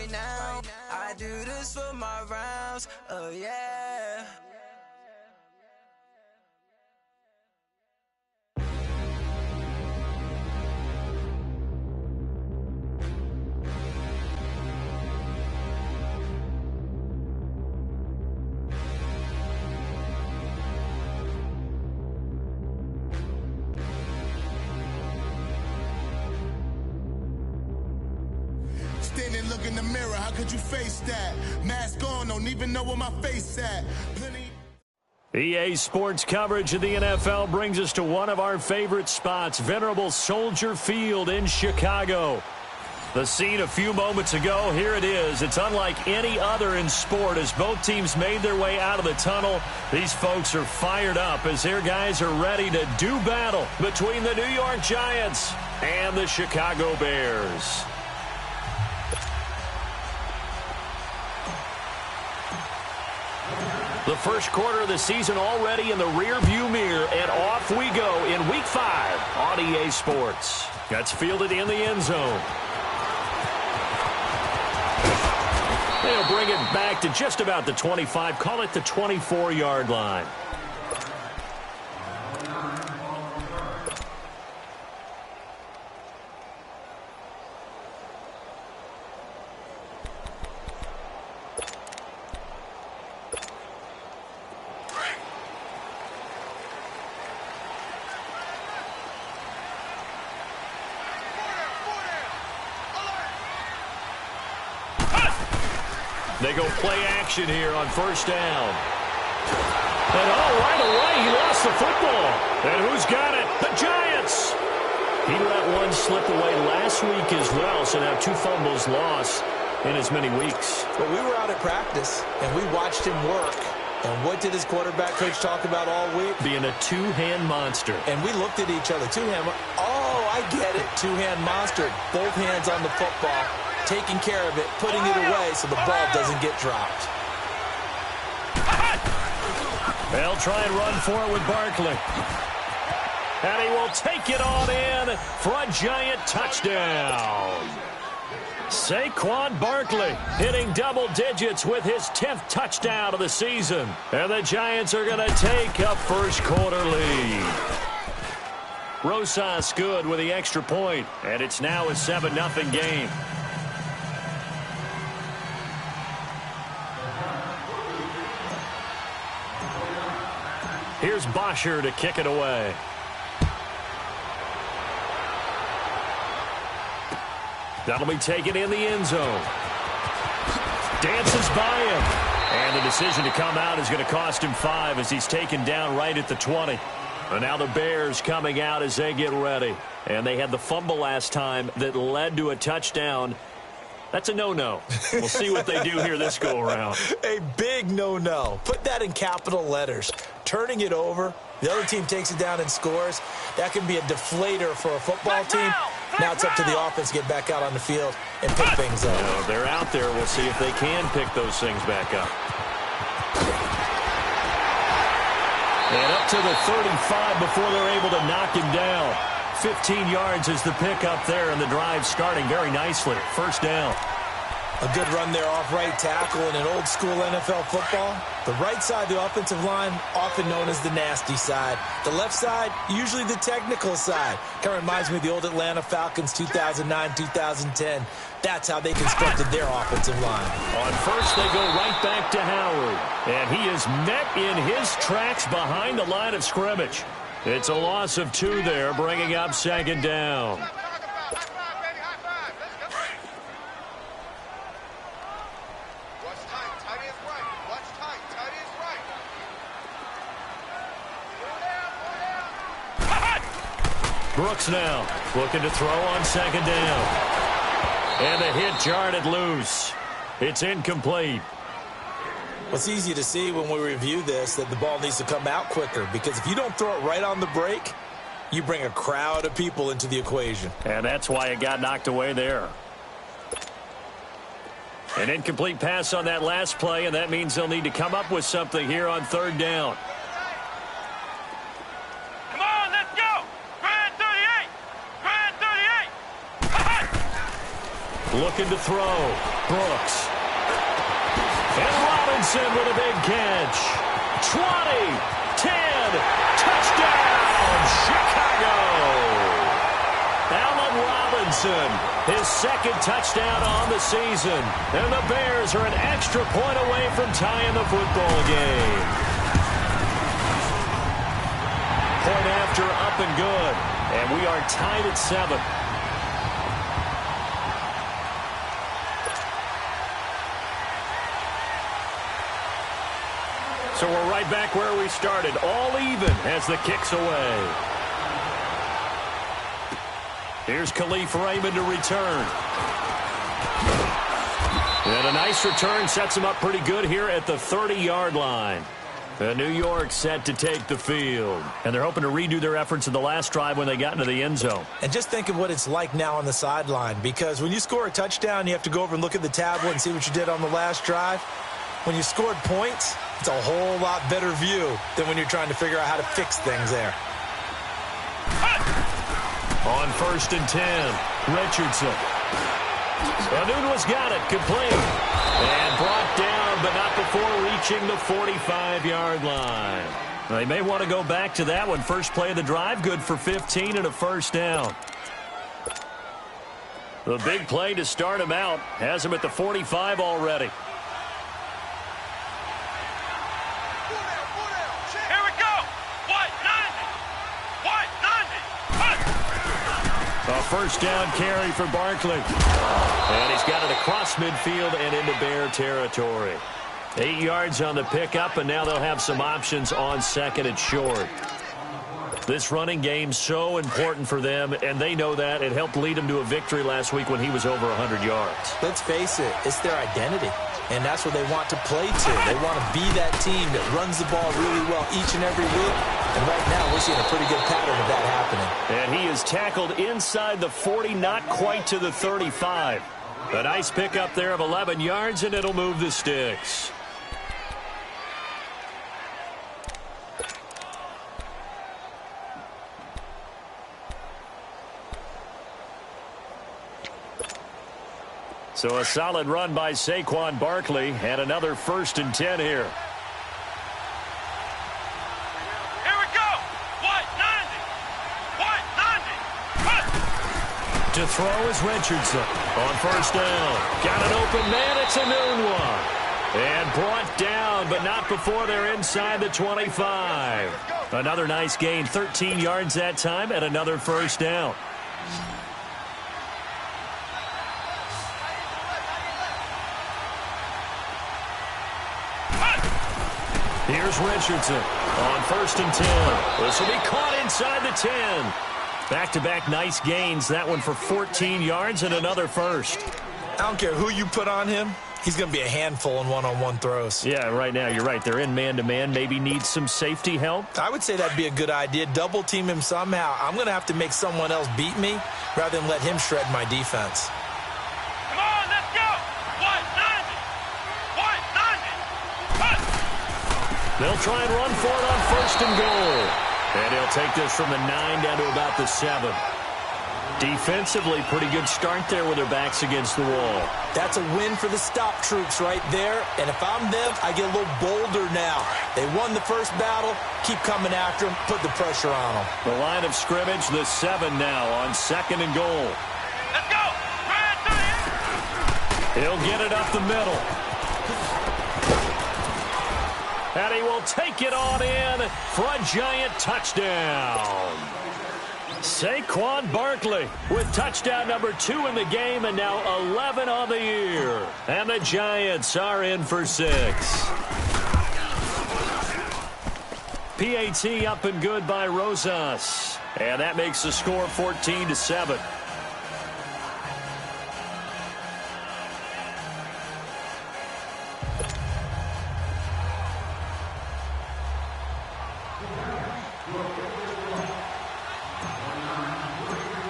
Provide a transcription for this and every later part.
right now. I do this for my rounds, oh yeah. Stand and look in the mirror, how could you face that? Mask on, don't even know where my face at. EA Sports coverage of the NFL brings us to one of our favorite spots, venerable Soldier Field in Chicago. The scene a few moments ago, here it is. It's unlike any other in sport as both teams made their way out of the tunnel. These folks are fired up as their guys are ready to do battle between the New York Giants and the Chicago Bears. The first quarter of the season already in the rear-view mirror, and off we go in Week 5 on EA Sports. That's fielded in the end zone. They'll bring it back to just about the 25, call it the 24-yard line. They go play action here on first down. And right away, he lost the football. And who's got it? The Giants. He let one slip away last week as well, so now 2 fumbles lost in as many weeks. But we were out at practice, and we watched him work. And what did his quarterback coach talk about all week? Being a two-hand monster. And we looked at each other. Two-hand. Oh, I get it. Two-hand monster. Both hands on the football. Taking care of it, putting it away so the ball doesn't get dropped. They'll try and run for it with Barkley. And he will take it on in for a Giant touchdown. Saquon Barkley hitting double digits with his 10th touchdown of the season. And the Giants are going to take a first quarter lead. Rosas good with the extra point, and it's now a 7-0 game. Here's Bosher to kick it away. That'll be taken in the end zone. Dances by him. And the decision to come out is going to cost him 5 as he's taken down right at the 20. And now the Bears coming out as they get ready. And they had the fumble last time that led to a touchdown. That's a no-no. We'll see what they do here this go-around. A big no-no. Put that in capital letters. Turning it over, the other team takes it down and scores. That can be a deflator for a football team. Now it's up to the offense to get back out on the field and pick things up. They're out there. We'll see if they can pick those things back up. And up to the 35 before they're able to knock him down. 15 yards is the pickup there, and the drive starting very nicely. First down. A good run there off right tackle in an old-school NFL football. The right side of the offensive line, often known as the nasty side. The left side, usually the technical side. Kind of reminds me of the old Atlanta Falcons 2009-2010. That's how they constructed their offensive line. On first, they go right back to Howard. And he is met in his tracks behind the line of scrimmage. It's a loss of 2 there, bringing up second down. Brooks now looking to throw on second down. And the hit jarred it loose. It's incomplete. Well, it's easy to see when we review this that the ball needs to come out quicker, because if you don't throw it right on the break, you bring a crowd of people into the equation. And that's why it got knocked away there. An incomplete pass on that last play, and that means they'll need to come up with something here on third down. Come on, let's go! Grand 38! Grand 38! Looking to throw. Brooks. And Robinson with a big catch. 20, 10, touchdown, Chicago. Allen Robinson, his second touchdown on the season. And the Bears are an extra point away from tying the football game. Point after, up and good. And we are tied at 7. So we're right back where we started, all even as the kick's away. Here's Khalif Raymond to return. And a nice return sets him up pretty good here at the 30-yard line. New York set to take the field. And they're hoping to redo their efforts in the last drive when they got into the end zone. And just think of what it's like now on the sideline, because when you score a touchdown, you have to go over and look at the tablet and see what you did on the last drive. When you scored points, it's a whole lot better view than when you're trying to figure out how to fix things there. On 1st and 10, Richardson. Nunez got it, complete. And brought down, but not before reaching the 45-yard line. They may want to go back to that one. First play of the drive, good for 15 and a first down. The big play to start him out has him at the 45 already. A first down carry for Barkley. And he's got it across midfield and into Bear territory. 8 yards on the pickup, and now they'll have some options on second and short. This running game so important for them, and they know that. It helped lead them to a victory last week when he was over 100 yards. Let's face it, it's their identity, and that's what they want to play to. They want to be that team that runs the ball really well each and every week, and right now we're seeing a pretty good pattern of that happening. And he is tackled inside the 40, not quite to the 35. A nice pickup there of 11 yards, and it'll move the sticks. So a solid run by Saquon Barkley, and another 1st and 10 here. Here we go. White 90. To throw is Richardson. On 1st down. Got an open man. It's a noon one. And brought down, but not before they're inside the 25. Another nice gain. 13 yards that time, and another 1st down. Here's Richardson on 1st and 10. This will be caught inside the 10. Back-to-back nice gains. That one for 14 yards and another first. I don't care who you put on him. He's going to be a handful in one-on-one throws. Yeah, right now, you're right. They're in man-to-man. Maybe needs some safety help. I would say that'd be a good idea. Double-team him somehow. I'm going to have to make someone else beat me rather than let him shred my defense. Come on, let's go. White 90. White 90. They'll try and run for it on 1st and goal. And he'll take this from the 9 down to about the 7. Defensively, pretty good start there with their backs against the wall. That's a win for the stop troops right there. And if I'm them, I get a little bolder now. They won the first battle. Keep coming after them. Put the pressure on them. The line of scrimmage, the 7 now on 2nd and goal. Let's go. He'll get it up the middle. And he will take it on in for a giant touchdown. Saquon Barkley with touchdown number 2 in the game, and now 11 on the year. And the Giants are in for 6. PAT up and good by Rosas. And that makes the score 14-7.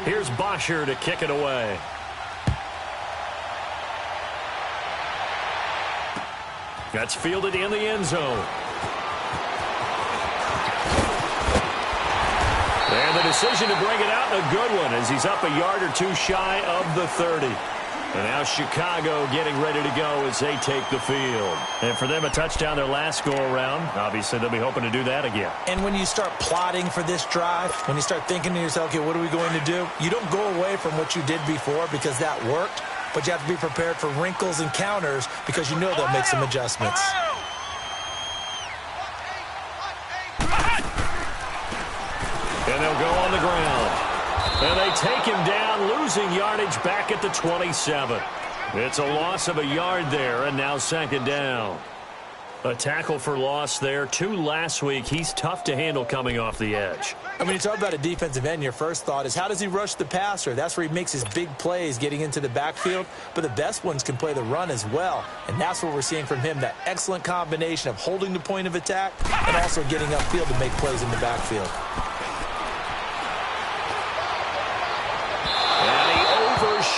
Here's Bosher to kick it away. That's fielded in the end zone. And the decision to bring it out, a good one, as he's up a yard or two shy of the 30. And now Chicago getting ready to go as they take the field. And for them, a touchdown their last go-around. Obviously, they'll be hoping to do that again. And when you start plotting for this drive, when you start thinking to yourself, okay, what are we going to do? You don't go away from what you did before because that worked, but you have to be prepared for wrinkles and counters because you know they'll make some adjustments. And they'll go on the ground. And they take him down, losing yardage back at the 27. It's a loss of a yard there, and now second down. A tackle for loss there. 2 last week. He's tough to handle coming off the edge. When you talk about a defensive end, your first thought is how does he rush the passer? That's where he makes his big plays getting into the backfield. But the best ones can play the run as well. And that's what we're seeing from him, that excellent combination of holding the point of attack and also getting upfield to make plays in the backfield.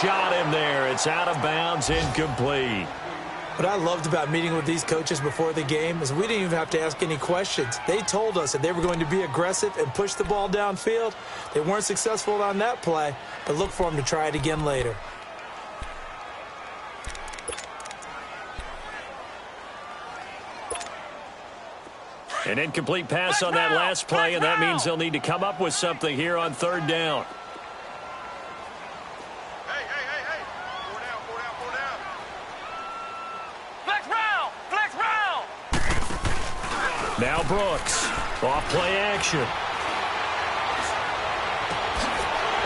Shot him there. It's out of bounds, incomplete. What I loved about meeting with these coaches before the game is we didn't even have to ask any questions. They told us that they were going to be aggressive and push the ball downfield. They weren't successful on that play, but look for them to try it again later. An incomplete pass on that last play, and that means they'll need to come up with something here on third down. Now Brooks, off play action. Oh,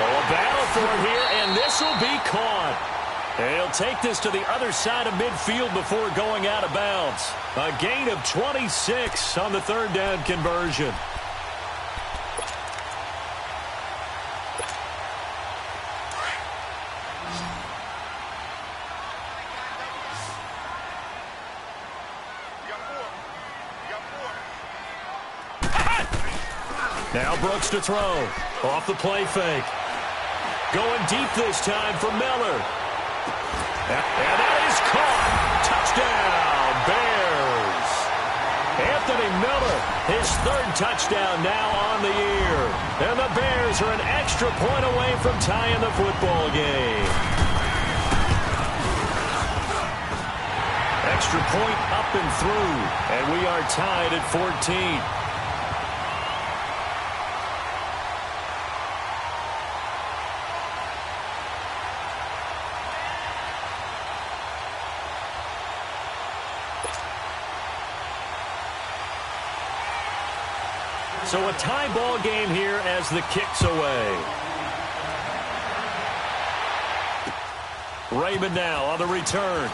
a battle for it here, and this will be caught. They'll take this to the other side of midfield before going out of bounds. A gain of 26 on the third down conversion. Now Brooks to throw. Off the play fake. Going deep this time for Miller. And that is caught. Touchdown, Bears. Anthony Miller, his third touchdown now on the year. And the Bears are an extra point away from tying the football game. Extra point up and through. And we are tied at 14. So a tie ball game here as the kick's away. Raymond now on the return.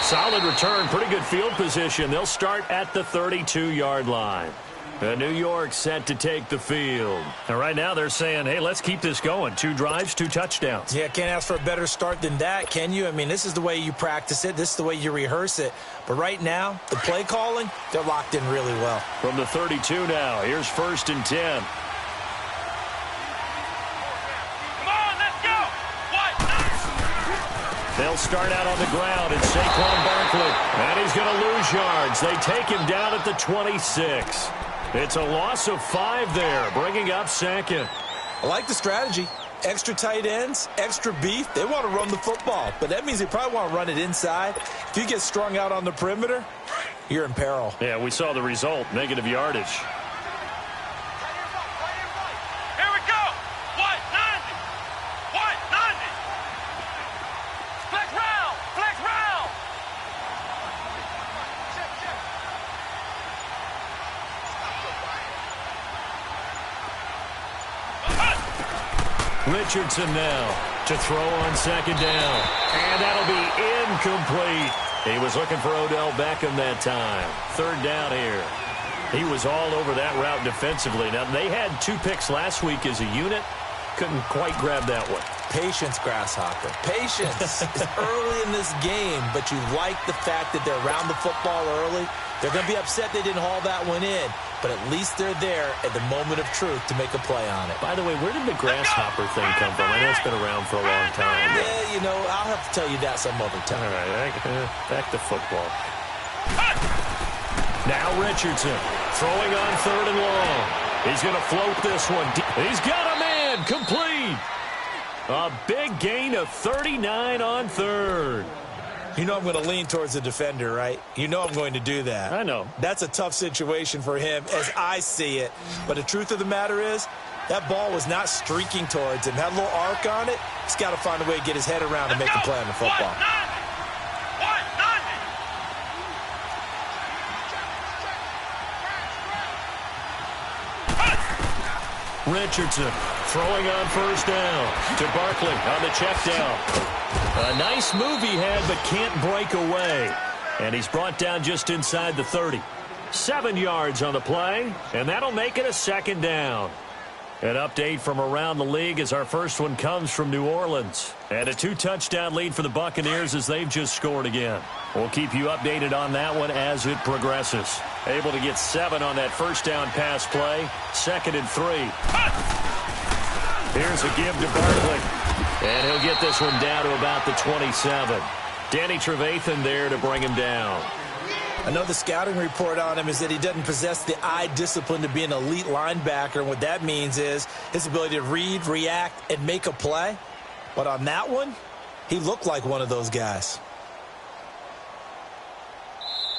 Solid return, pretty good field position. They'll start at the 32-yard line. New York set to take the field. And right now they're saying, hey, let's keep this going. 2 drives, 2 touchdowns. Yeah, can't ask for a better start than that, can you? I mean, this is the way you practice it. This is the way you rehearse it. But right now, the play calling, they're locked in really well. From the 32 now, here's 1st and 10. Come on, let's go. They'll start out on the ground. It's Saquon Barkley. And he's going to lose yards. They take him down at the 26. It's a loss of 5 there, bringing up second. I like the strategy. Extra tight ends, extra beef. They want to run the football, but that means they probably want to run it inside. If you get strung out on the perimeter, you're in peril. Yeah, we saw the result, negative yardage. Here we go. What? 90. What? 90. Flex round. Flex round. Richardson now to throw on second down. And that'll be incomplete. He was looking for Odell Beckham that time. Third down here. He was all over that route defensively. Now, they had 2 picks last week as a unit. Couldn't quite grab that one. Patience, Grasshopper. Patience. It's early in this game, but you like the fact that they're around the football early. They're going to be upset they didn't haul that one in, but at least they're there at the moment of truth to make a play on it. By the way, where did the grasshopper thing come from? I know it's been around for a long time. Yeah, you know, I'll have to tell you that some other time. All right, back to football. Now Richardson throwing on 3rd and long. He's going to float this one. He's got a man complete. A big gain of 39 on third. You know I'm going to lean towards the defender, right? You know I'm going to do that. I know. That's a tough situation for him as I see it. But the truth of the matter is, that ball was not streaking towards him. Had a little arc on it. He's got to find a way to get his head around and make a play on the football. 190. Richardson throwing on first down to Barkley on the check down. A nice move he had, but can't break away. And he's brought down just inside the 30. 7 yards on the play, and that'll make it a second down. An update from around the league as our first one comes from New Orleans. And a 2-touchdown lead for the Buccaneers as they've just scored again. We'll keep you updated on that one as it progresses. Able to get 7 on that first down pass play. 2nd and 3. Here's a give to Barkley. And he'll get this one down to about the 27. Danny Trevathan there to bring him down. I know the scouting report on him is that he doesn't possess the eye discipline to be an elite linebacker. And what that means is his ability to read, react, and make a play. But on that one, he looked like one of those guys.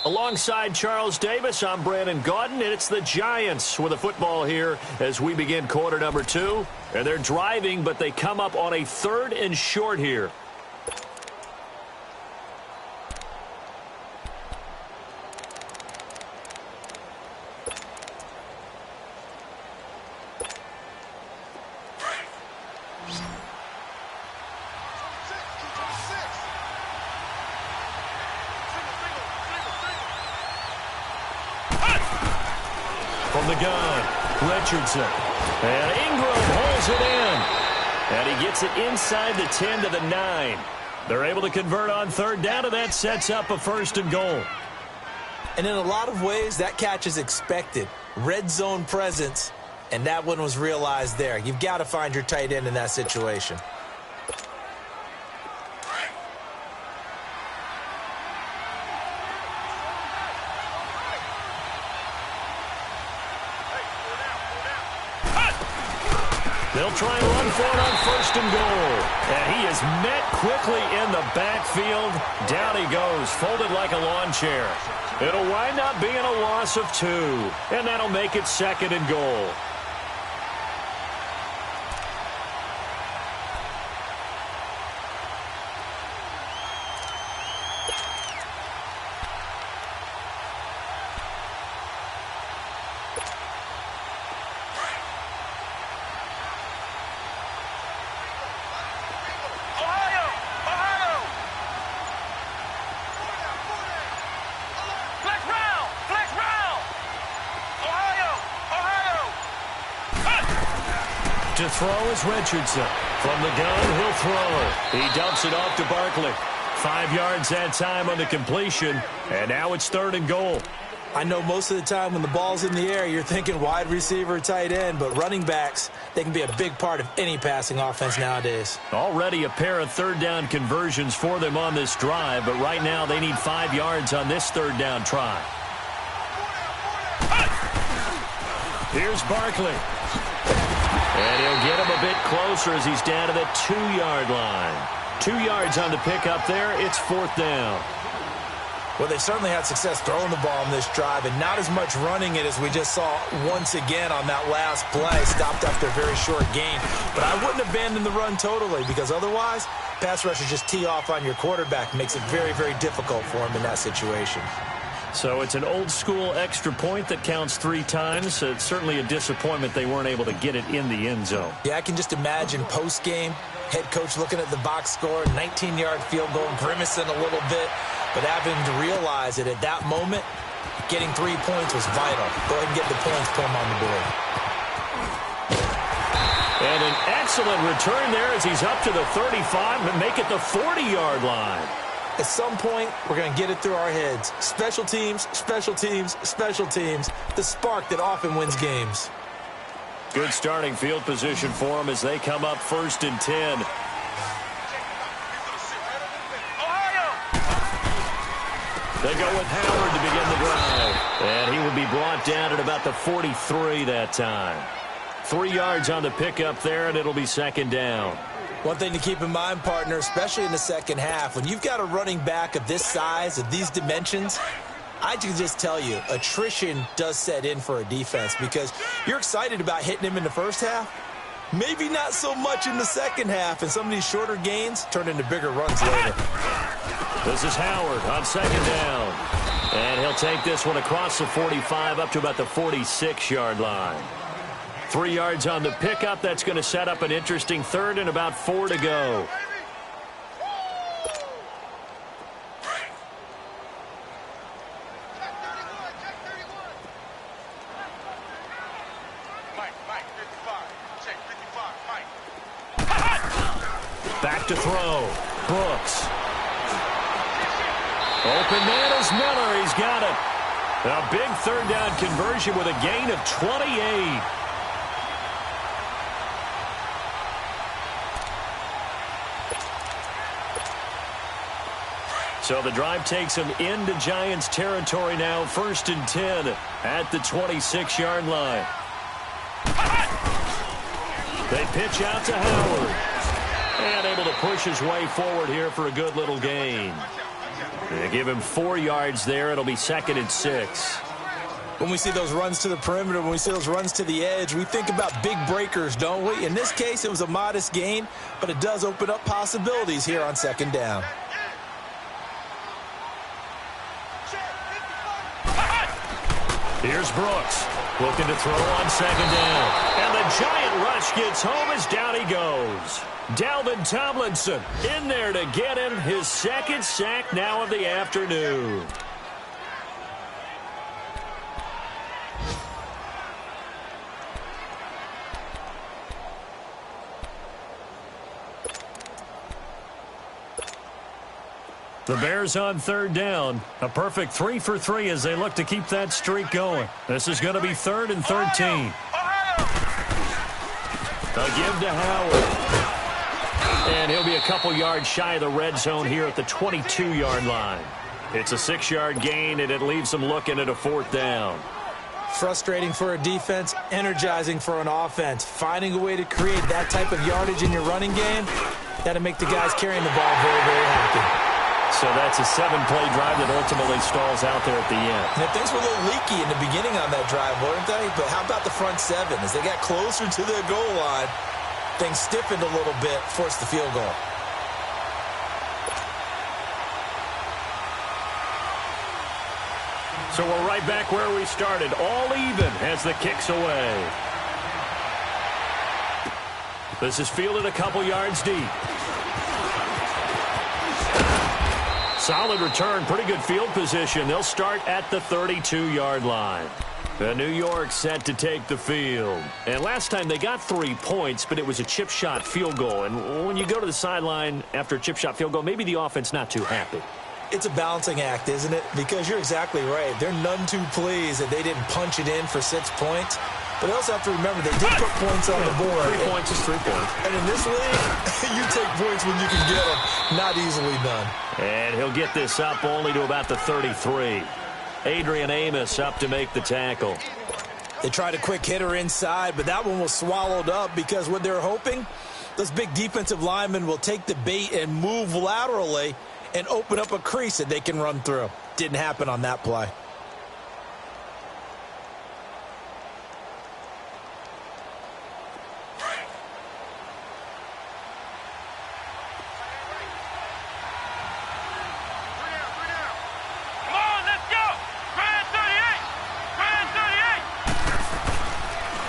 Alongside Charles Davis, I'm Brandon Gaudin, and it's the Giants with a football here as we begin quarter number 2. And they're driving, but they come up on a 3rd and short here. From the gun, Richardson. And Ingram holds it in. And he gets it inside the 10 to the 9. They're able to convert on 3rd down, and that sets up a 1st and goal. And in a lot of ways, that catch is expected. Red zone presence, and that one was realized there. You've got to find your tight end in that situation. They'll try and run for it on 1st and goal. And he is met quickly in the backfield. Down he goes, folded like a lawn chair. It'll wind up being a loss of 2. And that'll make it 2nd and goal. To throw is Richardson. From the gun, he'll throw. He dumps it off to Barkley. 5 yards that time on the completion, and now it's 3rd and goal. I know most of the time when the ball's in the air, you're thinking wide receiver, tight end, but running backs, they can be a big part of any passing offense nowadays. Already a pair of 3rd down conversions for them on this drive, but right now they need 5 yards on this 3rd down try. Here's Barkley. And he'll get him a bit closer as he's down to the 2-yard line. 2 yards on the pickup there. It's 4th down. Well, they certainly had success throwing the ball on this drive and not as much running it as we just saw once again on that last play. Stopped after a very short gain. But I wouldn't abandon the run totally because otherwise, pass rushers just tee off on your quarterback. Makes it very, very difficult for him in that situation. So it's an old-school extra point that counts 3 times. It's certainly a disappointment they weren't able to get it in the end zone. Yeah, I can just imagine post-game, head coach looking at the box score, 19-yard field goal, grimacing a little bit, but having to realize that at that moment, getting 3 points was vital. Go ahead and get the points, put them on the board. And an excellent return there as he's up to the 35 and make it the 40-yard line. At some point, we're going to get it through our heads. Special teams, special teams, special teams. The spark that often wins games. Good starting field position for them as they come up 1st and 10. They go with Howard to begin the drive. And he will be brought down at about the 43 that time. 3 yards on the pickup there, and it'll be 2nd down. One thing to keep in mind, partner, especially in the second half, when you've got a running back of this size, of these dimensions, I can just tell you, attrition does set in for a defense because you're excited about hitting him in the first half. Maybe not so much in the second half, and some of these shorter gains turn into bigger runs later. This is Howard on second down. And he'll take this one across the 45 up to about the 46-yard line. 3 yards on the pickup. That's going to set up an interesting third and about 4 to go. Back to throw. Brooks. Open man is Miller. He's got it. A big third down conversion with a gain of 28. So the drive takes him into Giants territory now. 1st and 10 at the 26-yard line. They pitch out to Howard. And able to push his way forward here for a good little gain. They give him 4 yards there. It'll be 2nd and 6. When we see those runs to the perimeter, when we see those runs to the edge, we think about big breakers, don't we? In this case, it was a modest gain, but it does open up possibilities here on 2nd down. Here's Brooks looking to throw on 2nd down. And the giant rush gets home as down he goes. Dalvin Tomlinson in there to get him his 2nd sack now of the afternoon. The Bears on 3rd down. A perfect 3 for 3 as they look to keep that streak going. This is going to be 3rd and 13. A give to Howard. And he'll be a couple yards shy of the red zone here at the 22-yard line. It's a 6-yard gain, and it leaves them looking at a 4th down. Frustrating for a defense, energizing for an offense. Finding a way to create that type of yardage in your running game, that'll make the guys carrying the ball very, very happy. So that's a 7-play drive that ultimately stalls out there at the end. And things were a little leaky in the beginning on that drive, weren't they? But how about the front 7? As they got closer to the goal line, things stiffened a little bit, forced the field goal. So we're right back where we started, all even as the kick's away. This is fielded a couple yards deep. Solid return, pretty good field position. They'll start at the 32-yard line. New York set to take the field. And last time they got 3 points, but it was a chip shot field goal. And when you go to the sideline after a chip shot field goal, maybe the offense not too happy. It's a balancing act, isn't it? Because you're exactly right. They're none too pleased that they didn't punch it in for 6 points. But they also have to remember they did put points on the board. 3 points is 3 points. And in this league, you take points when you can get them. Not easily done. And he'll get this up only to about the 33. Adrian Amos up to make the tackle. They tried a quick hitter inside, but that one was swallowed up because what they're hoping, those big defensive linemen will take the bait and move laterally and open up a crease that they can run through. Didn't happen on that play.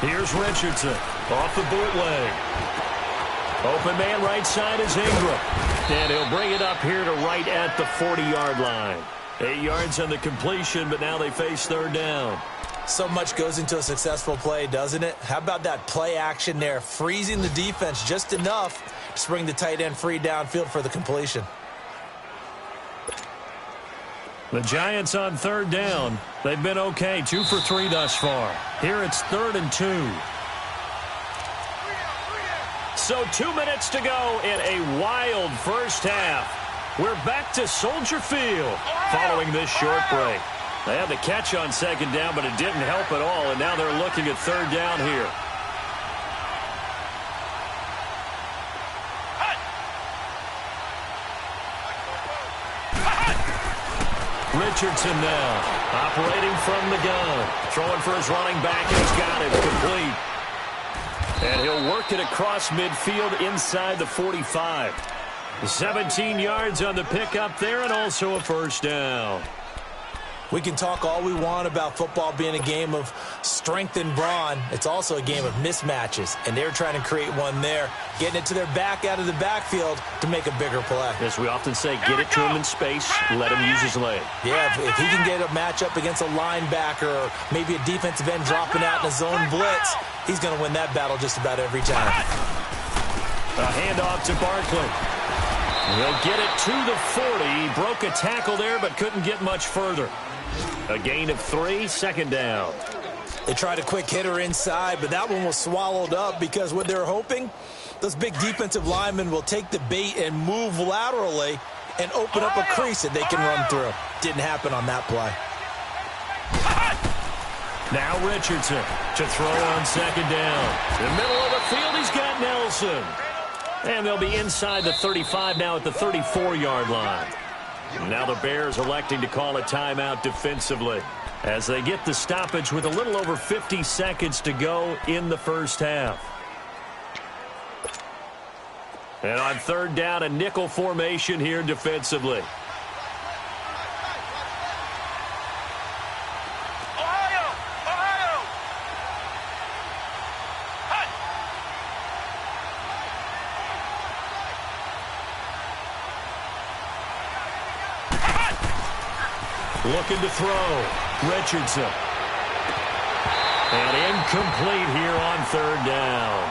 Here's Richardson off the bootleg. Open man right side is Ingram. And he'll bring it up here to right at the 40-yard line. 8 yards on the completion, but now they face 3rd down. So much goes into a successful play, doesn't it? How about that play action there? Freezing the defense just enough to bring the tight end free downfield for the completion. The Giants on 3rd down. They've been okay, 2 for 3 thus far. Here it's 3rd and 2. So 2 minutes to go in a wild first half. We're back to Soldier Field following this short break. They had the catch on 2nd down, but it didn't help at all, and now they're looking at 3rd down here. Richardson now, operating from the gun. Throwing for his running back, and he's got it complete. And he'll work it across midfield inside the 45. 17 yards on the pickup there, and also a first down. We can talk all we want about football being a game of strength and brawn. It's also a game of mismatches, and they're trying to create one there, getting it to their back out of the backfield to make a bigger play. As we often say, get it to him in space, let him use his leg. Yeah, if he can get a matchup against a linebacker or maybe a defensive end dropping out in a zone blitz, he's going to win that battle just about every time. A handoff to Barkley. He'll get it to the 40. He broke a tackle there, but couldn't get much further. A gain of 3, second down. They tried a quick hitter inside, but that one was swallowed up because what they're hoping, those big defensive linemen will take the bait and move laterally and open up a crease that they can run through. Didn't happen on that play. Now Richardson to throw on second down. In the middle of the field, he's got Nelson. And they'll be inside the 35 now at the 34-yard line. Now the Bears electing to call a timeout defensively as they get the stoppage with a little over 50 seconds to go in the first half. And on third down, a nickel formation here defensively. Looking to throw. Richardson. And incomplete here on third down.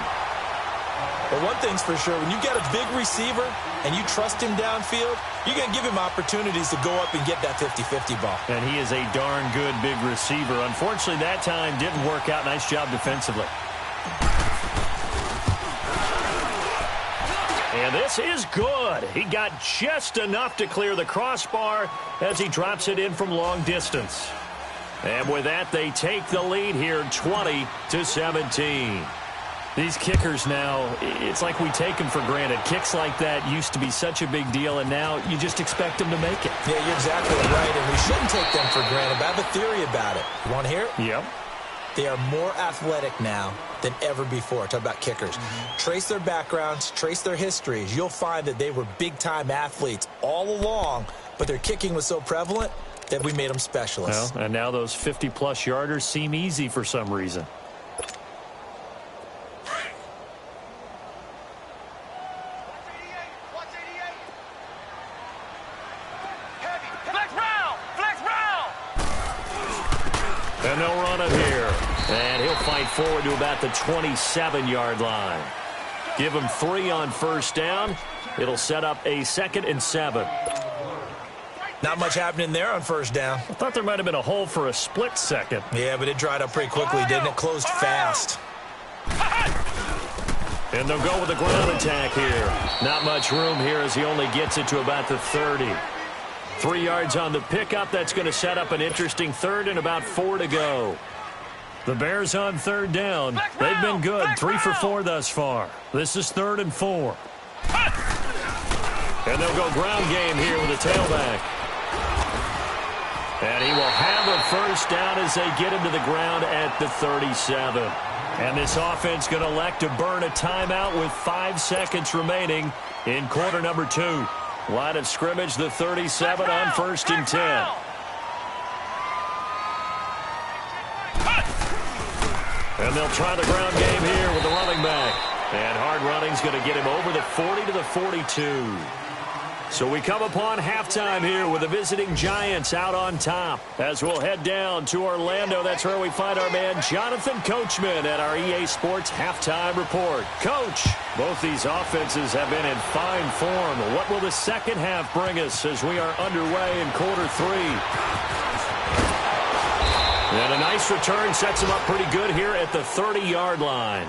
But one thing's for sure, when you get a big receiver and you trust him downfield, you're going to give him opportunities to go up and get that 50-50 ball. And he is a darn good big receiver. Unfortunately, that time didn't work out. Nice job defensively. And this is good. He got just enough to clear the crossbar as he drops it in from long distance. And with that, they take the lead here 20-17. These kickers now, it's like we take them for granted. Kicks like that used to be such a big deal, and now you just expect them to make it. Yeah, you're exactly right, and we shouldn't take them for granted. But I have a theory about it. You want to hear it? Yep. They are more athletic now than ever before. Talk about kickers. Trace their backgrounds, trace their histories. You'll find that they were big-time athletes all along, but their kicking was so prevalent that we made them specialists. Well, and now those 50-plus yarders seem easy for some reason. And they'll run it here. And he'll fight forward to about the 27-yard line. Give him 3 on first down. It'll set up a 2nd and 7. Not much happening there on first down. I thought there might have been a hole for a split second. Yeah, but it dried up pretty quickly, didn't it? Closed fast. And they'll go with a ground attack here. Not much room here as he only gets it to about the 30. 3 yards on the pickup. That's going to set up an interesting third and about 4 to go. The Bears on third down. They've been good. 3 for 4 thus far. This is 3rd and 4. And they'll go ground game here with a tailback. And he will have a first down as they get him to the ground at the 37. And this offense going to elect to burn a timeout with 5 seconds remaining in quarter number 2. Line of scrimmage, the 37 on 1st and 10. And they'll try the ground game here with the running back. And hard running's going to get him over the 40 to the 42. So we come upon halftime here with the visiting Giants out on top. As we'll head down to Orlando, that's where we find our man Jonathan Coachman at our EA Sports Halftime Report. Coach, both these offenses have been in fine form. What will the second half bring us as we are underway in quarter 3? And a nice return sets them up pretty good here at the 30-yard line.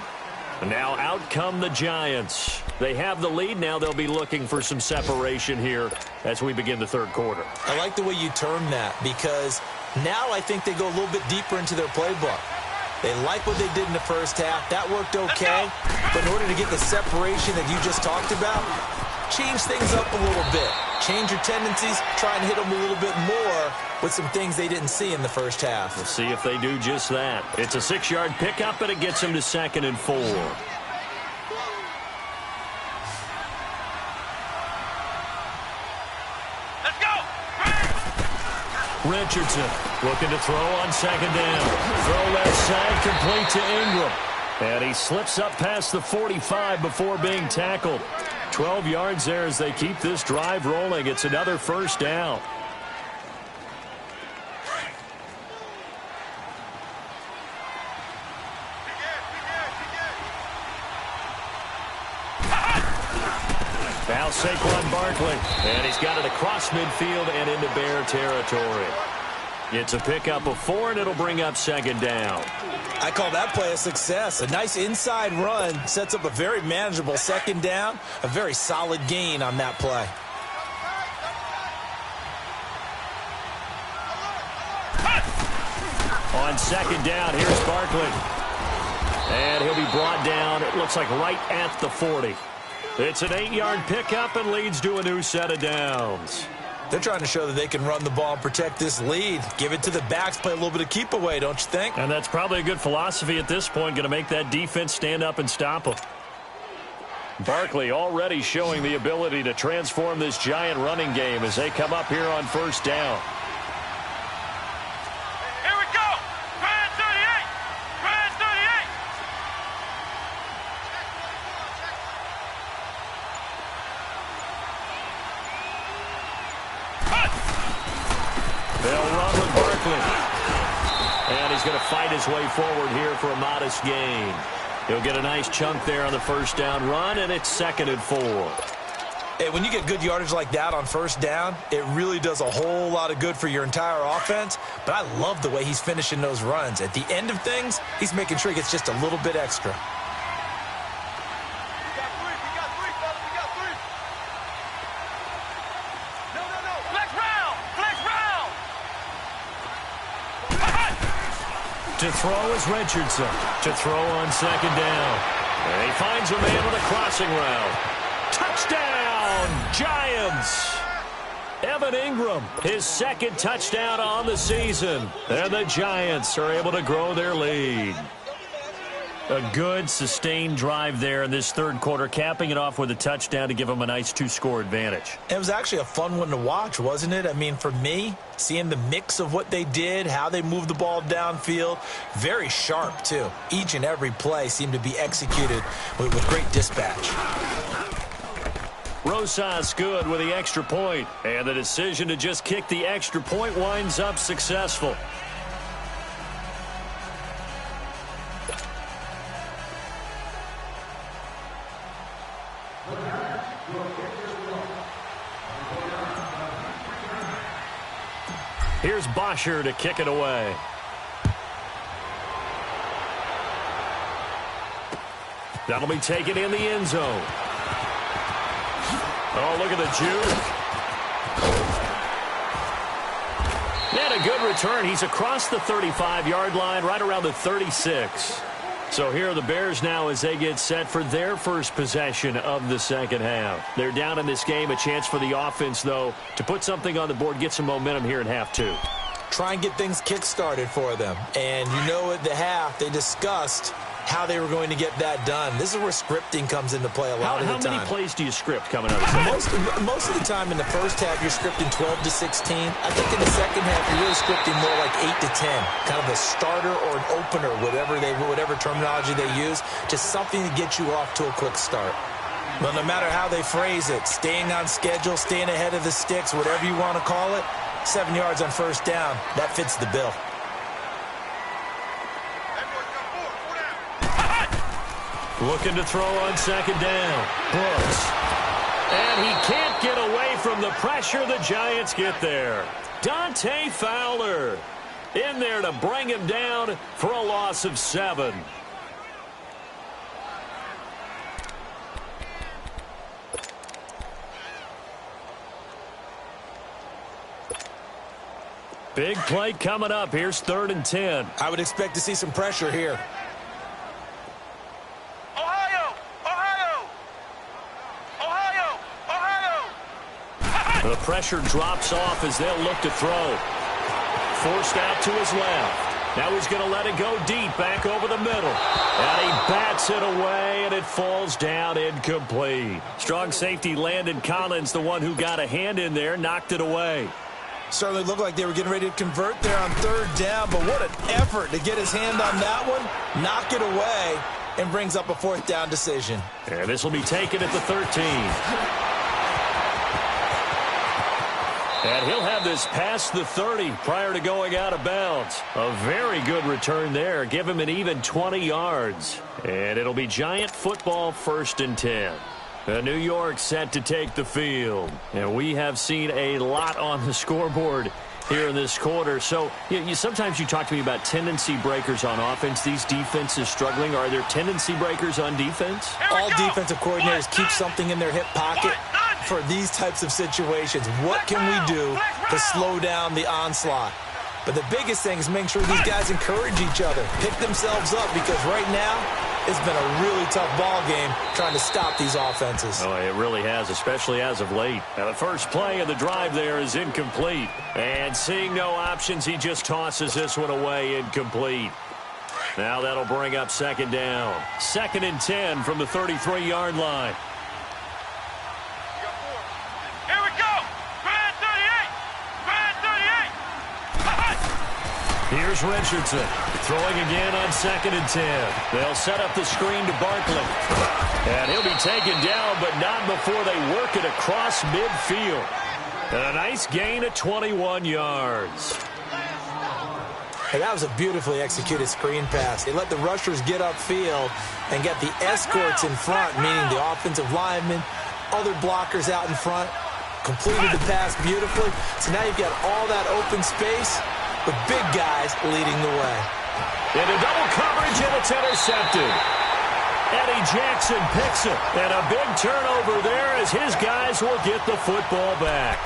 Now out come the Giants. They have the lead. Now they'll be looking for some separation here as we begin the third quarter. I like the way you term that because now I think they go a little bit deeper into their playbook. They like what they did in the first half. That worked okay. But in order to get the separation that you just talked about, change things up a little bit. Change your tendencies, try and hit them a little bit more with some things they didn't see in the first half. We'll see if they do just that. It's a 6-yard pickup, and it gets them to 2nd and 4. Let's go. Richardson looking to throw on 2nd down. Throw left side, complete to Ingram. And he slips up past the 45 before being tackled. 12 yards there as they keep this drive rolling. It's another 1st down. Now Saquon Barkley. And he's got it across midfield and into Bear territory. It's a pickup of 4, and it'll bring up 2nd down. I call that play a success. A nice inside run sets up a very manageable 2nd down. A very solid gain on that play. On 2nd down, here's Barkley. And he'll be brought down, it looks like right at the 40. It's an 8-yard pickup and leads to a new set of downs. They're trying to show that they can run the ball and protect this lead. Give it to the backs, play a little bit of keep away, don't you think? And that's probably a good philosophy at this point, going to make that defense stand up and stop them. Barkley already showing the ability to transform this Giant running game as they come up here on 1st down. Here we go. Grand 38. Grand 38. They'll run with Barkley. And he's going to fight his way forward here for a modest gain. He'll get a nice chunk there on the 1st down run, and it's 2nd and 4. Hey, when you get good yardage like that on 1st down, it really does a whole lot of good for your entire offense. But I love the way he's finishing those runs. At the end of things, he's making sure he gets just a little bit extra. To throw is Richardson. To throw on 2nd down. And he finds a man with a crossing route. Touchdown, Giants! Evan Ingram, his 2nd touchdown on the season. And the Giants are able to grow their lead. A good, sustained drive there in this 3rd quarter, capping it off with a touchdown to give them a nice 2-score advantage. It was actually a fun one to watch, wasn't it? I mean, for me, seeing the mix of what they did, how they moved the ball downfield, very sharp, too. Each and every play seemed to be executed with great dispatch. Rosas good with the extra point, and the decision to just kick the extra point winds up successful. Here's Bosher to kick it away. That'll be taken in the end zone. Oh, look at the juke. And a good return. He's across the 35-yard line, right around the 36. So here are the Bears now as they get set for their first possession of the 2nd half. They're down in this game. A chance for the offense, though, to put something on the board, get some momentum here in half 2. Try and get things kick-started for them. And you know at the half, they discussed how they were going to get that done. This is where scripting comes into play a lot of the time. How many plays do you script coming out of the Most of the time in the first half, you're scripting 12 to 16. I think in the second half, you're really scripting more like 8 to 10. Kind of a starter or an opener, whatever terminology they use. Just something to get you off to a quick start. But no matter how they phrase it, staying on schedule, staying ahead of the sticks, whatever you want to call it, 7 yards on 1st down, that fits the bill. Looking to throw on 2nd down. Brooks. And he can't get away from the pressure. The Giants get there. Dante Fowler in there to bring him down for a loss of 7. Big play coming up. Here's 3rd and 10. I would expect to see some pressure here. Ohio! Ohio! Ohio! Ohio! pressure drops off as they'll look to throw. Forced out to his left. Now he's going to let it go deep, back over the middle. And he bats it away, and it falls down incomplete. Strong safety Landon Collins, the one who got a hand in there, knocked it away. Certainly looked like they were getting ready to convert there on third down, but what an effort to get his hand on that one, knock it away, and brings up a fourth down decision. And this will be taken at the 13. And he'll have this past the 30 prior to going out of bounds. A very good return there. Give him an even 20 yards. And it'll be Giant football, 1st and 10. New York set to take the field. And we have seen a lot on the scoreboard here in this quarter. So sometimes you talk to me about tendency breakers on offense. These defenses struggling. Are there tendency breakers on defense? All defensive coordinators keep something in their hip pocket for these types of situations. What can we do to slow down the onslaught? But the biggest thing is making sure these guys encourage each other, pick themselves up, because right now it's been a really tough ball game trying to stop these offenses. Oh, it really has, especially as of late. Now, the first play of the drive there is incomplete. And seeing no options, he just tosses this one away, incomplete. Now that'll bring up 2nd down. 2nd and 10 from the 33-yard line. Here's Richardson, throwing again on 2nd and 10. They'll set up the screen to Barkley. And he'll be taken down, but not before they work it across midfield. And a nice gain of 21 yards. Hey, that was a beautifully executed screen pass. They let the rushers get upfield and get the escorts in front, meaning the offensive linemen, other blockers out in front, completed the pass beautifully. So now you've got all that open space, with big guys leading the way. Into double coverage, and it's intercepted. Eddie Jackson picks it, and a big turnover there as his guys will get the football back.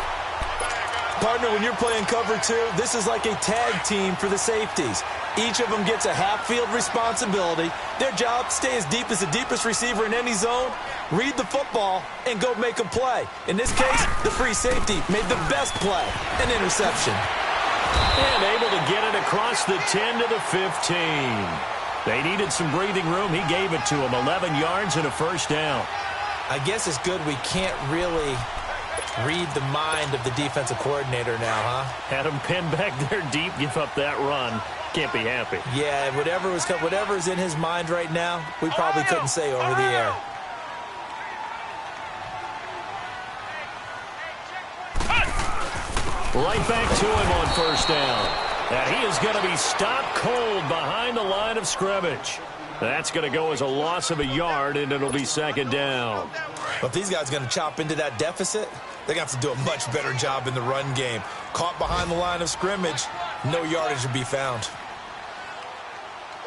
Partner, when you're playing cover 2, this is like a tag team for the safeties. Each of them gets a half-field responsibility. Their job, stay as deep as the deepest receiver in any zone, read the football, and go make a play. In this case, the free safety made the best play, an interception. And able to get it across the 10 to the 15. They needed some breathing room. He gave it to them. 11 yards and a 1st down. I guess it's good we can't really read the mind of the defensive coordinator now, huh? Had him pinned back there deep, give up that run. Can't be happy. Yeah, whatever's in his mind right now, we probably couldn't say over the air. Right back to him on 1st down. And he is going to be stopped cold behind the line of scrimmage. That's going to go as a loss of a yard, and it'll be 2nd down. Well, if these guys are going to chop into that deficit, they're going to have to do a much better job in the run game. Caught behind the line of scrimmage, no yardage to be found.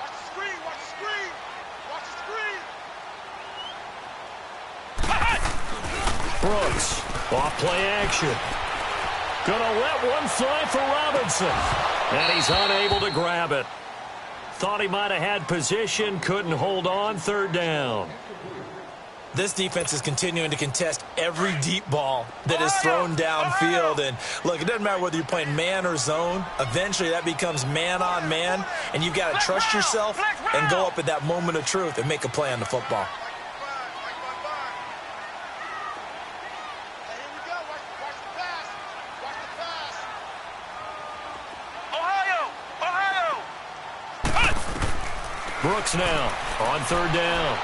Watch the screen, watch the screen, watch the screen. Brooks, off play action. Gonna let one fly for Robinson. And he's unable to grab it. Thought he might have had position, couldn't hold on, 3rd down. This defense is continuing to contest every deep ball that is thrown downfield. And look, it doesn't matter whether you're playing man or zone. Eventually that becomes man on man. And you've got to trust yourself and go up at that moment of truth and make a play on the football. Brooks now on 3rd down.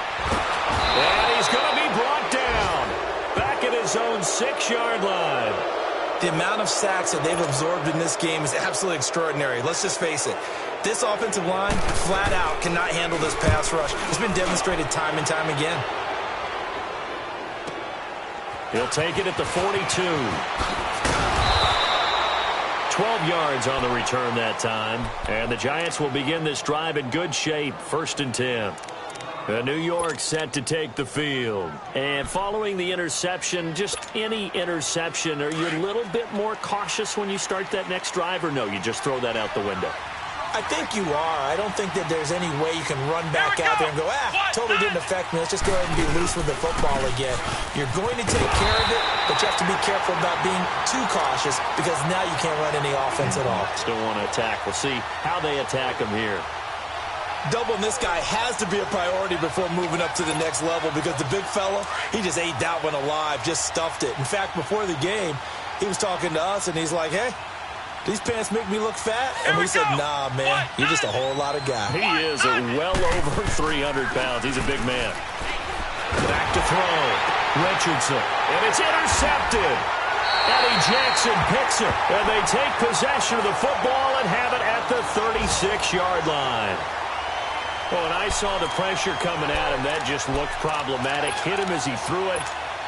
And he's going to be brought down. Back at his own 6-yard line. The amount of sacks that they've absorbed in this game is absolutely extraordinary. Let's just face it. This offensive line, flat out, cannot handle this pass rush. It's been demonstrated time and time again. He'll take it at the 42. 12 yards on the return that time. And the Giants will begin this drive in good shape. 1st and 10. New York set to take the field. And following the interception, just any interception, are you a little bit more cautious when you start that next drive, or no, you just throw that out the window? I think you are. I don't think that there's any way you can run back out there and go, totally didn't affect me. Let's just go ahead and be loose with the football again. You're going to take care of it, but you have to be careful about being too cautious because now you can't run any offense at all. Still want to attack. We'll see how they attack him here. Doubling this guy has to be a priority before moving up to the next level because the big fella, he just ate that one alive, just stuffed it. In fact, before the game, he was talking to us, and he's like, hey, these pants make me look fat? And we said, nah, man, you're just a whole lot of guy. He is well over 300 pounds. He's a big man. Back to throw. Richardson. And it's intercepted. Eddie Jackson picks it. And they take possession of the football and have it at the 36-yard line. Well, when I saw the pressure coming at him, that just looked problematic. Hit him as he threw it.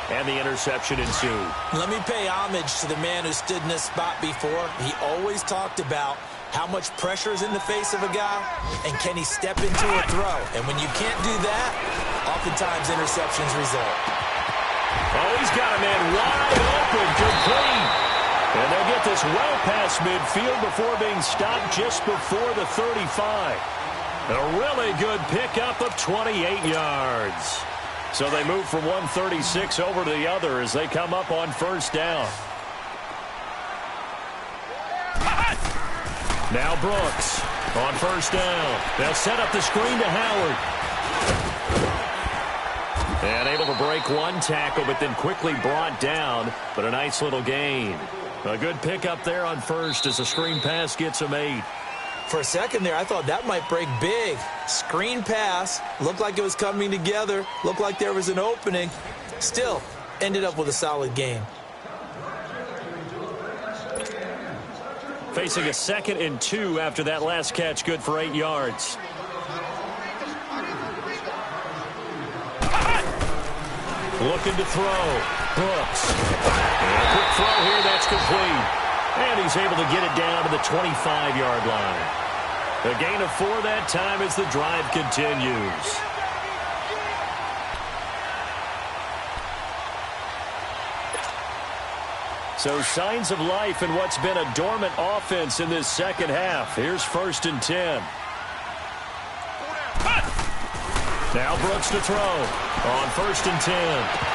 And the interception ensued. Let me pay homage to the man who stood in this spot before. He always talked about how much pressure is in the face of a guy, and can he step into a throw. And when you can't do that, oftentimes interceptions result. Oh, he's got a man wide open, complete. And they'll get this well past midfield before being stopped just before the 35. A really good pickup of 28 yards. So they move from 136 over to the other as they come up on first down. Now Brooks on first down. They'll set up the screen to Howard. And able to break one tackle, but then quickly brought down. But a nice little gain. A good pickup there on first as the screen pass gets him 8. For a second there, I thought that might break big. Screen pass. Looked like it was coming together. Looked like there was an opening. Still, ended up with a solid gain. Facing a 2nd and 2 after that last catch. Good for 8 yards. Looking to throw. Brooks. And a quick throw here. That's complete. And he's able to get it down to the 25-yard line. A gain of 4 that time as the drive continues. So signs of life in what's been a dormant offense in this second half. Here's 1st and 10. Now Brooks to throw on 1st and 10.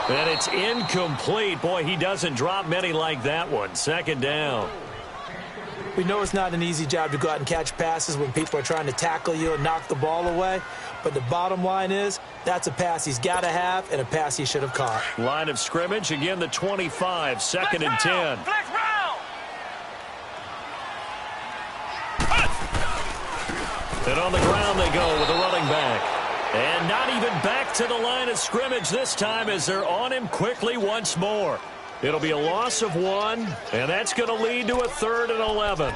And it's incomplete. Boy, he doesn't drop many like that one. 2nd down. We know it's not an easy job to go out and catch passes when people are trying to tackle you and knock the ball away. But the bottom line is, that's a pass he's got to have and a pass he should have caught. Line of scrimmage, again the 25, 2nd and 10. And on the ground they go with a running back. And not even back to the line of scrimmage this time as they're on him quickly once more. It'll be a loss of 1, and that's going to lead to a 3rd and 11.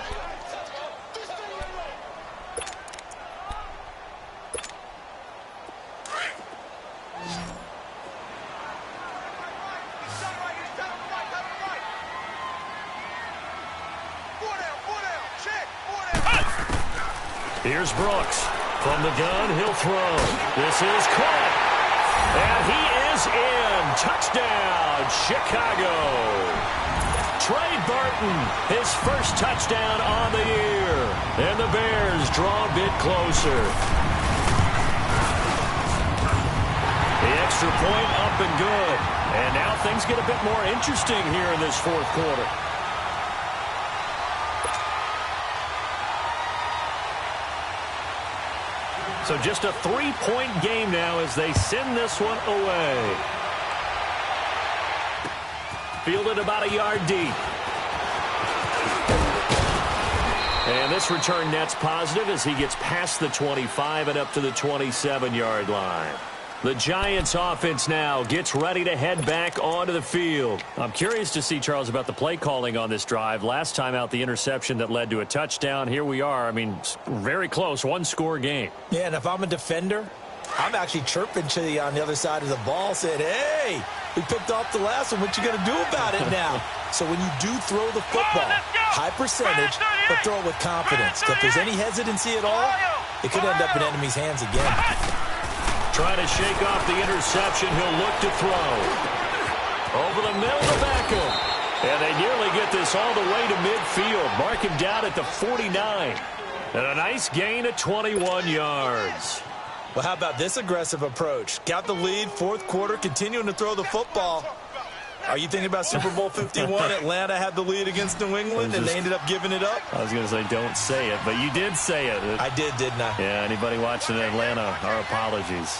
Here's Brooks. From the gun, he'll throw. This is caught. And he is in. Touchdown, Chicago. Trey Burton, his first touchdown on the year. And the Bears draw a bit closer. The extra point up and good. And now things get a bit more interesting here in this 4th quarter. So just a 3-point game now as they send this one away. Fielded about a yard deep. And this return net's positive as he gets past the 25 and up to the 27-yard line. The Giants offense now gets ready to head back onto the field. I'm curious to see, Charles, about the play calling on this drive. Last time out, the interception that led to a touchdown. Here we are. I mean, very close, 1-score game. Yeah, and if I'm a defender, I'm actually chirping to you on the other side of the ball saying, hey, we picked off the last one. What you going to do about it now? So when you do throw the football, high percentage, but throw it with confidence. If there's any hesitancy at all, it could end up in enemy's hands again. Trying to shake off the interception. He'll look to throw. Over the middle to Beckham. And And they nearly get this all the way to midfield. Mark him down at the 49. And a nice gain of 21 yards. Well, how about this aggressive approach? Got the lead, fourth quarter, continuing to throw the football. Are you thinking about Super Bowl 51? Atlanta had the lead against New England, and they ended up giving it up? I was going to say don't say it, but you did say it. I did, didn't I? Yeah, anybody watching Atlanta, our apologies.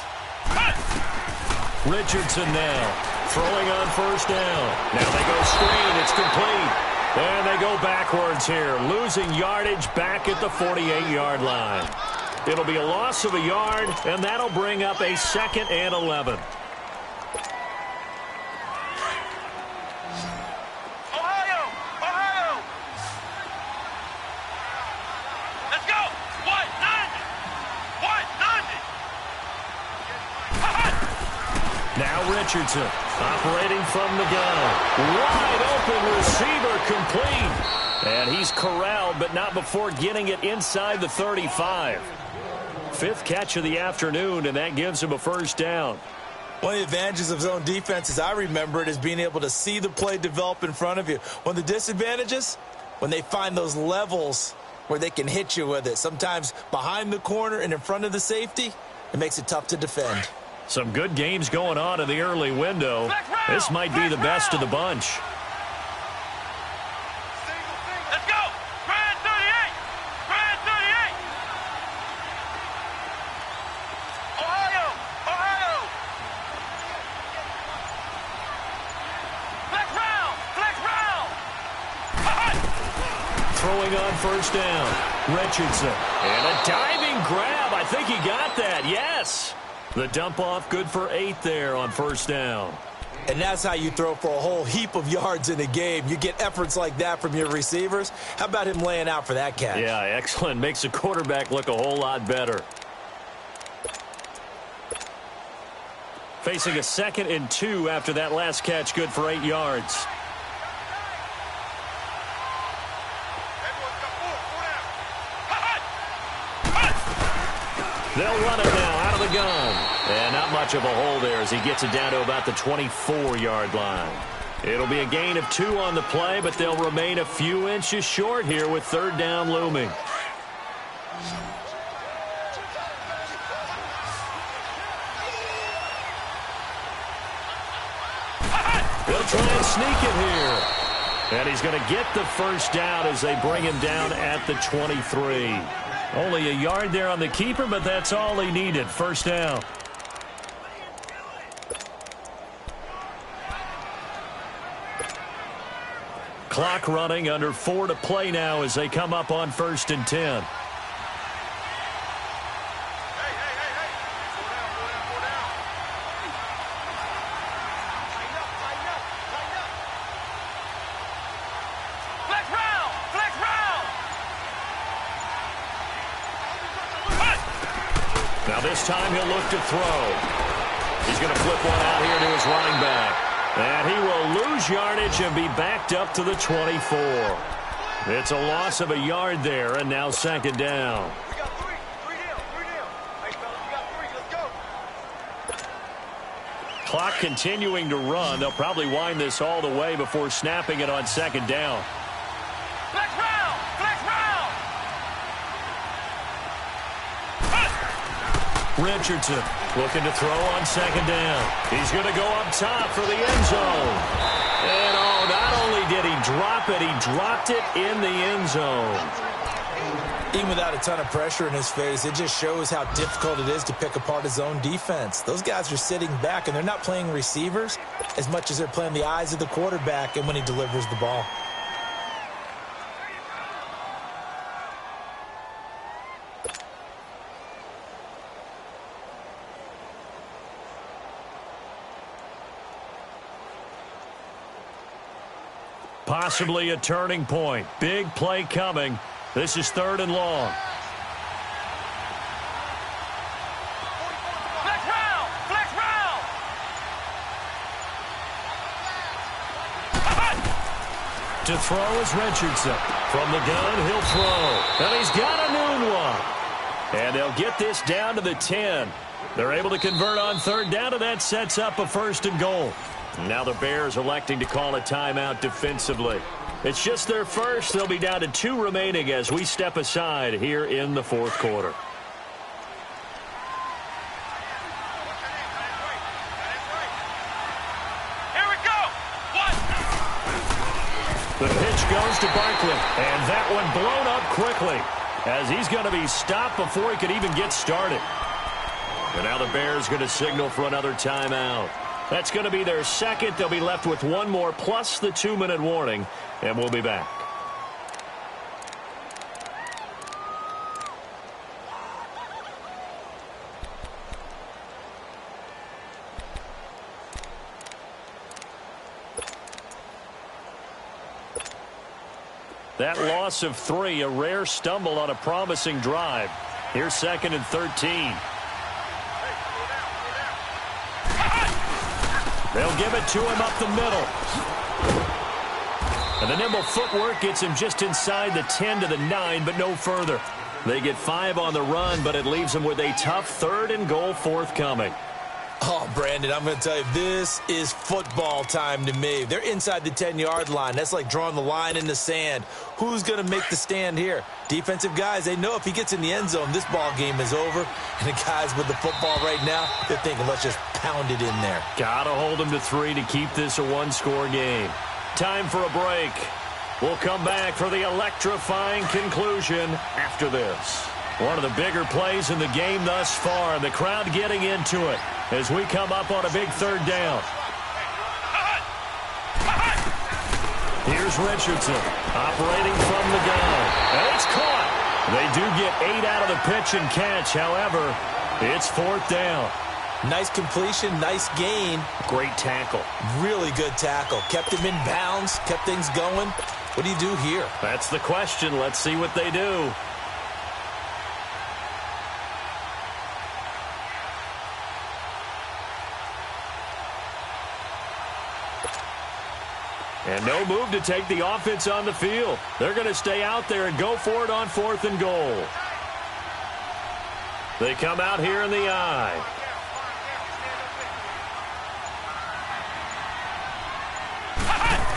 Richardson now throwing on first down. Now they go screen. It's complete. And they go backwards here, losing yardage back at the 48-yard line. It'll be a loss of a yard, and that'll bring up a 2nd and 11. Now Richardson operating from the gun. Wide open receiver complete. And he's corralled, but not before getting it inside the 35. 5th catch of the afternoon, and that gives him a first down. One of the advantages of zone defense, as I remember it, is being able to see the play develop in front of you. One of the disadvantages, when they find those levels where they can hit you with it. Sometimes behind the corner and in front of the safety, it makes it tough to defend. Some good games going on in the early window. This might be the best of the bunch. Let's go! Grand 38! Grand 38! Ohio! Ohio! Flex round! Flex round! Throwing on first down. Richardson. And a diving grab. I think he got that. Yes. The dump off good for 8 there on first down. And that's how you throw for a whole heap of yards in a game. You get efforts like that from your receivers. How about him laying out for that catch? Yeah, excellent. Makes the quarterback look a whole lot better. Facing a 2nd and 2 after that last catch, good for 8 yards. They'll run it now out of the gun. And not much of a hole there as he gets it down to about the 24-yard line. It'll be a gain of 2 on the play, but they'll remain a few inches short here with 3rd down looming. They'll try and sneak it here. And he's going to get the first down as they bring him down at the 23. Only a yard there on the keeper, but that's all he needed. First down. Clock running, under 4 to play now as they come up on 1st and 10. Now this time he'll look to throw. He's going to flip one out here to his running back. And he will lose yardage and be backed up to the 24. It's a loss of a yard there, and now 2nd down. We got 3. 3 down. 3 down. Hey, fellas, we got 3. Let's go. Clock continuing to run. They'll probably wind this all the way before snapping it on 2nd down. Flex round. Flex round. Richardson looking to throw on 2nd down. He's going to go up top for the end zone. And oh, not only did he drop it, he dropped it in the end zone. Even without a ton of pressure in his face, it just shows how difficult it is to pick apart his own defense. Those guys are sitting back, and they're not playing receivers as much as they're playing the eyes of the quarterback and when he delivers the ball. Possibly a turning point. Big play coming. This is 3rd and long. Flex round. Flex round. To throw is Richardson. From the gun, he'll throw. And he's got a noon one. And they'll get this down to the 10. They're able to convert on 3rd down, and that sets up a 1st and goal. Now the Bears electing to call a timeout defensively. It's just their first. They'll be down to 2 remaining as we step aside here in the fourth quarter. Here we go. What? The pitch goes to Barkley, and that one blown up quickly as he's going to be stopped before he could even get started. And now the Bears going to signal for another timeout. That's going to be their second. They'll be left with one more plus the 2-minute warning, and we'll be back. That loss of 3, a rare stumble on a promising drive. Here's 2nd and 13. They'll give it to him up the middle. And the nimble footwork gets him just inside the 10 to the 9, but no further. They get 5 on the run, but it leaves them with a tough 3rd and goal forthcoming. Oh, Brandon, I'm going to tell you, this is football time to me. They're inside the 10-yard line. That's like drawing the line in the sand. Who's going to make the stand here? Defensive guys, they know if he gets in the end zone, this ball game is over. And the guys with the football right now, they're thinking, let's just pound it in there. Got to hold them to 3 to keep this a 1-score game. Time for a break. We'll come back for the electrifying conclusion after this. One of the bigger plays in the game thus far, and the crowd getting into it as we come up on a big 3rd down. Here's Richardson operating from the gun, and it's caught. They do get 8 out of the pitch and catch. However, it's 4th down. Nice completion, nice gain. Great tackle. Really good tackle. Kept him in bounds, kept things going. What do you do here? That's the question. Let's see what they do. And no move to take the offense on the field. They're going to stay out there and go for it on 4th and goal. They come out here in the eye.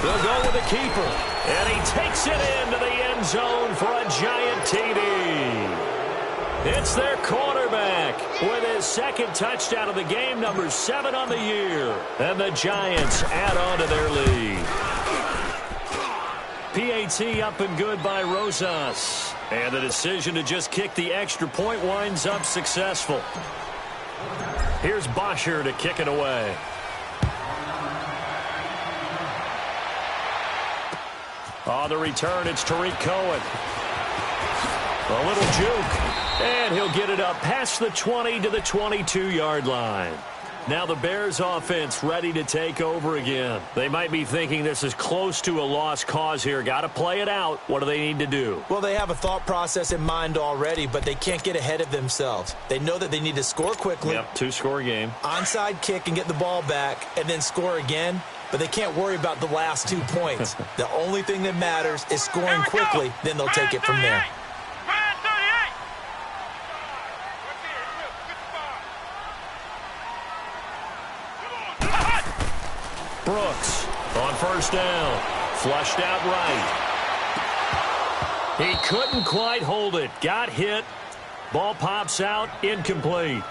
They'll go with the keeper. And he takes it into the end zone for a giant TD. It's their quarterback with his 2nd touchdown of the game, number 7 on the year. And the Giants add on to their lead. PAT up and good by Rosas. And the decision to just kick the extra point winds up successful. Here's Bosher to kick it away. On the return, it's Tariq Cohen. A little juke. And he'll get it up past the 20 to the 22-yard line. Now the Bears offense ready to take over again. They might be thinking this is close to a lost cause here. Got to play it out. What do they need to do? Well, they have a thought process in mind already, but they can't get ahead of themselves. They know that they need to score quickly. Yep, 2-score game. Onside kick and get the ball back and then score again. But they can't worry about the last 2 points. The only thing that matters is scoring quickly. Then they'll take it from there. Brooks on 1st down. Flushed out right. He couldn't quite hold it. Got hit. Ball pops out. Incomplete.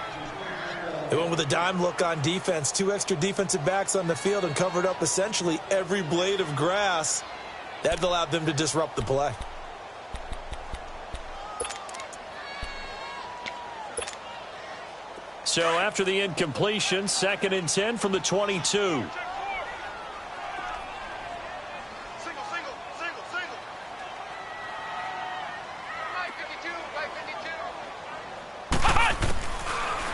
They went with a dime look on defense. 2 extra defensive backs on the field and covered up essentially every blade of grass. That allowed them to disrupt the play. So after the incompletion, 2nd and 10 from the 22.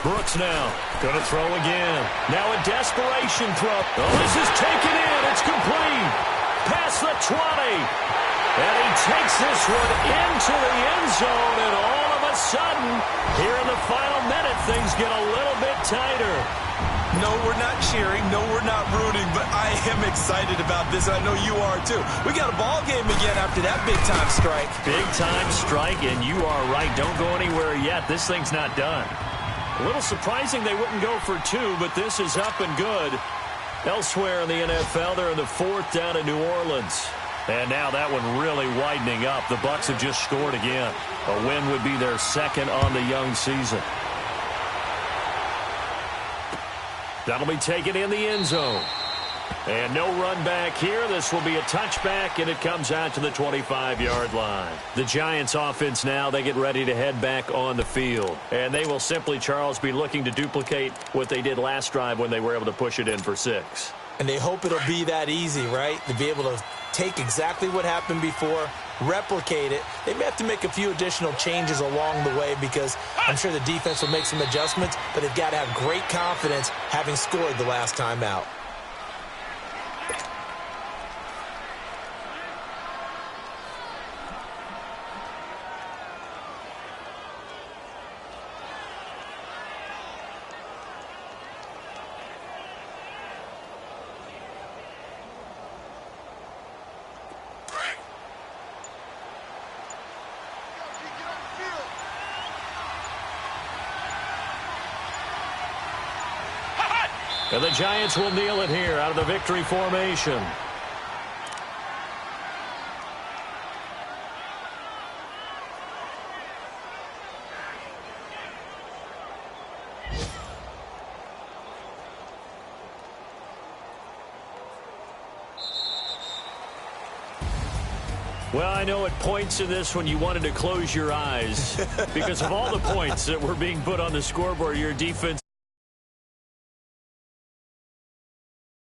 Brooks now going to throw again. Now a desperation throw. Oh, this is taken in. It's complete. Past the 20. And he takes this one into the end zone. And all of a sudden, here in the final minute, things get a little bit tighter. No, we're not cheering. No, we're not rooting. But I am excited about this. I know you are, too. We got a ball game again after that big-time strike. Big-time strike, and you are right. Don't go anywhere yet. This thing's not done. A little surprising they wouldn't go for 2, but this is up and good. Elsewhere in the NFL, they're in the 4th down in New Orleans. And now that one really widening up. The Bucs have just scored again. A win would be their 2nd on the young season. That'll be taken in the end zone. And no run back here. This will be a touchback, and it comes out to the 25-yard line. The Giants offense now, they get ready to head back on the field. And they will simply, Charles, be looking to duplicate what they did last drive when they were able to push it in for 6. And they hope it'll be that easy, right? To be able to take exactly what happened before, replicate it. They may have to make a few additional changes along the way because I'm sure the defense will make some adjustments, but they've got to have great confidence having scored the last time out. And the Giants will kneel it here out of the victory formation. Well, I know at points in this when you wanted to close your eyes because of all the points that were being put on the scoreboard, your defense